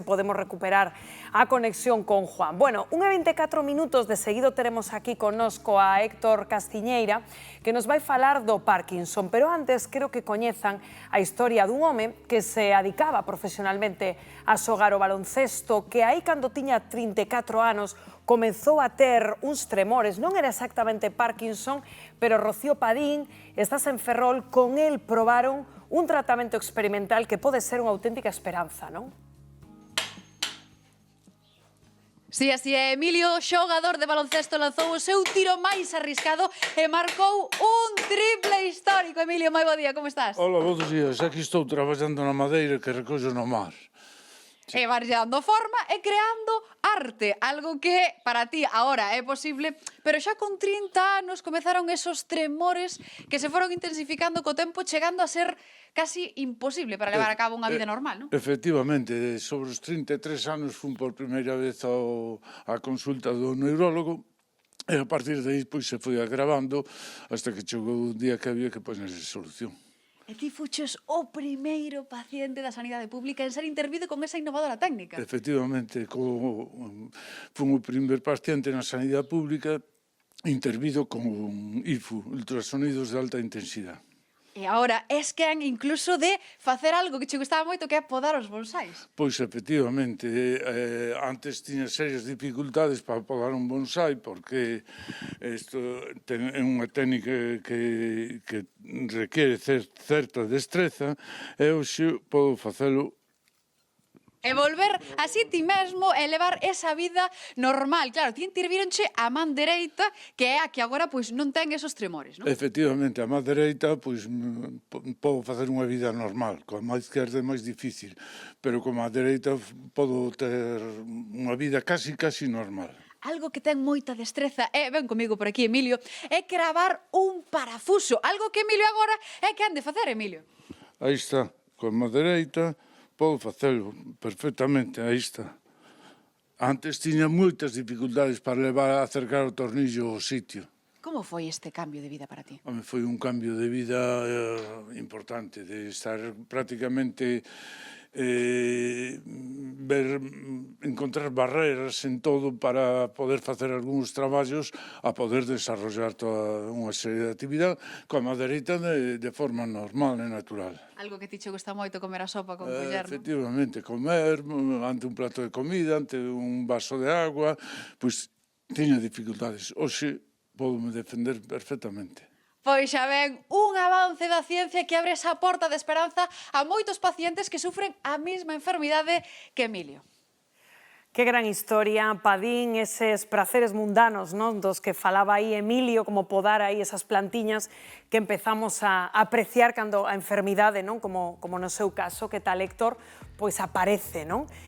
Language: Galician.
podemos recuperar a conexión con Juan. Bueno, 1:24 minutos de seguido teremos aquí connosco a Héctor Castiñeira, que nos vai falar do Parkinson, pero antes quero que coñezan a historia dun home que se adicaba profesionalmente a xogar o baloncesto, que aí cando tiña 34 anos comezou a ter uns tremores. Non era exactamente Parkinson, pero Rocío Padín, estás en Ferrol, con el probaron un tratamento experimental que pode ser unha auténtica esperanza, non? Si, así é, Emilio, xogador de baloncesto, lanzou o seu tiro máis arriscado e marcou un triple histórico. Emilio, moi bo día, como estás? Hola, bons días. Aquí estou traballando na madeira que recollo no mar. E vas dando forma e creando arte, algo que para ti agora é posible, pero xa con 30 anos comezaron esos tremores que se foron intensificando co tempo, chegando a ser casi imposible para levar a cabo unha vida normal, non? Efectivamente, sobre os 33 anos fun por primeira vez á consulta do neurólogo e a partir de aí pois, se foi agravando hasta que chegou un día que había que ponerse solución. E ti fuches o primeiro paciente da sanidade pública en ser intervido con esa innovadora técnica. Efectivamente, fun o primer paciente na sanidade pública intervido con IFU, ultrasonidos de alta intensidade. E agora es quen incluso de facer algo que che gustaba moito, que é podar os bonsáis. Pois, efectivamente, antes tiña serias dificultades para podar un bonsai, porque isto é unha técnica que requiere certa destreza, e hoxe podo facelo. E volver así ti mesmo e levar esa vida normal. Claro, ti intervironche a man dereita, que é a que agora pois non ten esos tremores, non? Efectivamente, a man dereita, pois, podo facer unha vida normal. Coa man izquierda é máis difícil, pero coa man dereita podo ter unha vida casi normal. Algo que ten moita destreza, ven comigo por aquí, Emilio, é cravar un parafuso. Algo que Emilio agora é que han de facer, Emilio. Aí está, coa man dereita podo facelo perfectamente, aí está. Antes tiña moitas dificultades para levar a acercar o tornillo ao sitio. Como foi este cambio de vida para ti? Foi un cambio de vida importante, de estar prácticamente encontrar barreras en todo para poder facer algúns traballos, a poder desarrollar toda unha serie de actividade coa madereita de forma normal e natural. Algo que ti che gusta moito, comer a sopa con culler, non? Efectivamente, comer ante un plato de comida, ante un vaso de agua, pois tiña dificultades. Hoxe podo-me defender perfectamente. Pois xa ven, un avance da ciencia que abre esa porta de esperanza a moitos pacientes que sufren a mesma enfermidade que Emilio. Que gran historia, Padín, eses praceres mundanos, non, dos que falaba aí Emilio, como podar aí esas plantiñas que empezamos a apreciar cando a enfermidade, non, como no seu caso, que tal Héctor, pois aparece, non?